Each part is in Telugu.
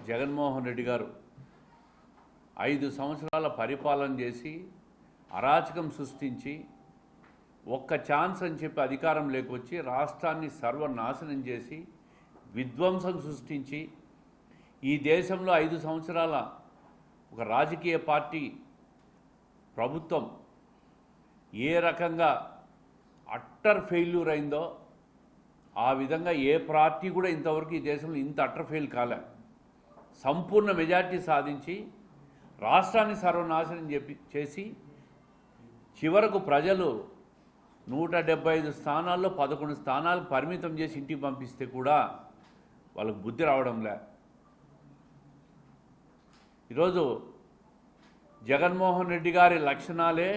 జగన్మోహన్ రెడ్డి గారు 5 సంవత్సరాల పరిపాలన చేసి అరాచకం సృష్టించి ఒక్క ఛాన్స్ అని చెప్పి అధికారం లేకొచ్చి రాష్ట్రాన్ని సర్వనాశనం చేసి విధ్వంసం సృష్టించి ఈ దేశంలో 5 సంవత్సరాల ఒక రాజకీయ పార్టీ ప్రభుత్వం ఏ రకంగా అట్టర్ ఫెయిల్యూర్ అయిందో ఆ విధంగా ఏ పార్టీ కూడా ఇంతవరకు ఈ దేశంలో ఇంత అట్టర్ ఫెయిల్ కాలే. సంపూర్ణ మెజార్టీ సాధించి రాష్ట్రాన్ని సర్వనాశనం చేసి చివరకు ప్రజలు 175 స్థానాల్లో 11 స్థానాలకు పరిమితం చేసి ఇంటికి పంపిస్తే కూడా వాళ్ళకు బుద్ధి రావడంలే. ఈరోజు జగన్మోహన్ రెడ్డి గారి లక్షణాలే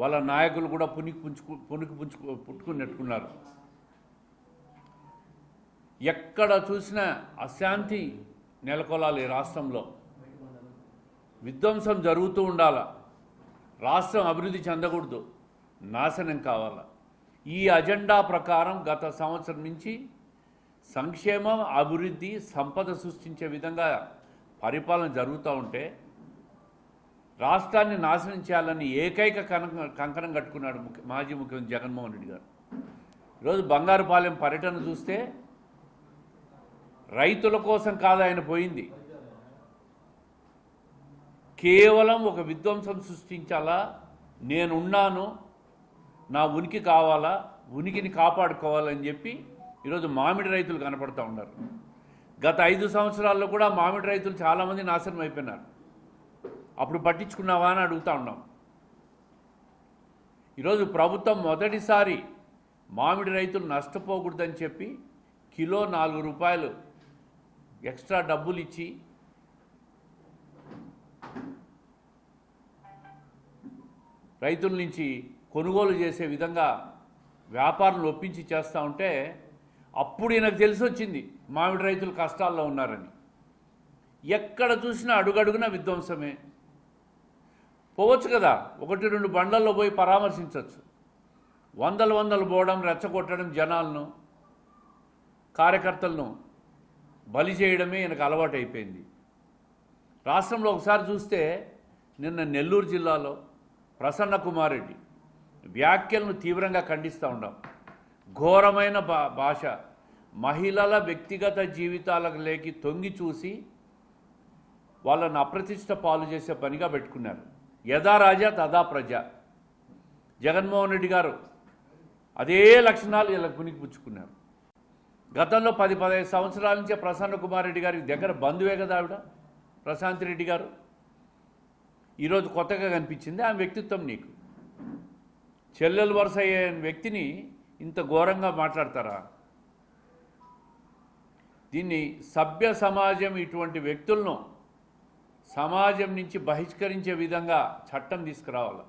వాళ్ళ నాయకులు కూడా పుట్టుకుని నెట్టుకున్నారు. ఎక్కడ చూసినా అశాంతి నెలకొలాలి, రాష్ట్రంలో విధ్వంసం జరుగుతూ ఉండాల, రాష్ట్రం అభివృద్ధి చెందకూడదు, నాశనం కావాలా. ఈ అజెండా ప్రకారం గత సంవత్సరం నుంచి సంక్షేమం, అభివృద్ధి, సంపద సృష్టించే విధంగా పరిపాలన జరుగుతూ ఉంటే రాష్ట్రాన్ని నాశనం చేయాలని ఏకైక కంకణం కట్టుకున్నాడు మాజీ ముఖ్యమంత్రి జగన్మోహన్ రెడ్డి గారు. ఈరోజు బంగారుపాలెం పర్యటన చూస్తే రైతుల కోసం కాదు ఆయన పోయింది, కేవలం ఒక విధ్వంసం సృష్టించాలా, నేనున్నాను, నా ఉనికి కావాలా, ఉనికిని కాపాడుకోవాలని చెప్పి ఈరోజు మామిడి రైతులు కనపడుతూ ఉన్నారు. గత 5 సంవత్సరాల్లో కూడా మామిడి రైతులు చాలామంది నాశనం అయిపోయినారు. అప్పుడు పట్టించుకున్నావా అని అడుగుతూ ఉన్నాం. ఈరోజు ప్రభుత్వం మొదటిసారి మామిడి రైతులు నష్టపోకూడదని చెప్పి కిలో 4 రూపాయలు ఎక్స్ట్రా డబ్బులు ఇచ్చి రైతుల నుంచి కొనుగోలు చేసే విధంగా వ్యాపారులను ఒప్పించి చేస్తూ ఉంటే అప్పుడు ఈయనకు తెలిసి వచ్చింది మామిడి రైతులు కష్టాల్లో ఉన్నారని. ఎక్కడ చూసినా అడుగడుగునా విధ్వంసమే. పోవచ్చు కదా, 1-2 బండ్లలో పోయి పరామర్శించవచ్చు. వందలు పోవడం, రెచ్చగొట్టడం, జనాలను, కార్యకర్తలను బలి చేయడమే ఈయనకు అలవాటు అయిపోయింది. రాష్ట్రంలో ఒకసారి చూస్తే నిన్న నెల్లూరు జిల్లాలో ప్రసన్న కుమార్ రెడ్డి వ్యాఖ్యలను తీవ్రంగా ఖండిస్తూ ఉన్నాం. ఘోరమైన భాష, మహిళల వ్యక్తిగత జీవితాలకు లేకి తొంగి చూసి వాళ్ళను అప్రతిష్ట పాలు చేసే పనిగా పెట్టుకున్నారు. యథా రాజా తదా ప్రజ. జగన్మోహన్ రెడ్డి గారు అదే లక్షణాలు వీళ్ళకి పుణికిపుచ్చుకున్నారు. గతంలో 10-15 సంవత్సరాల నుంచే ప్రసన్న కుమార్ రెడ్డి గారికి దగ్గర బంధువే కదా ఆవిడ ప్రశాంత్ రెడ్డి గారు. ఈరోజు కొత్తగా కనిపించింది ఆమె వ్యక్తిత్వం. నీకు చెల్లెలు వరుస అయ్యే వ్యక్తిని ఇంత ఘోరంగా మాట్లాడతారా? దీన్ని సభ్య సమాజం ఇటువంటి వ్యక్తులను సమాజం నుంచి బహిష్కరించే విధంగా చట్టం తీసుకురావాలి.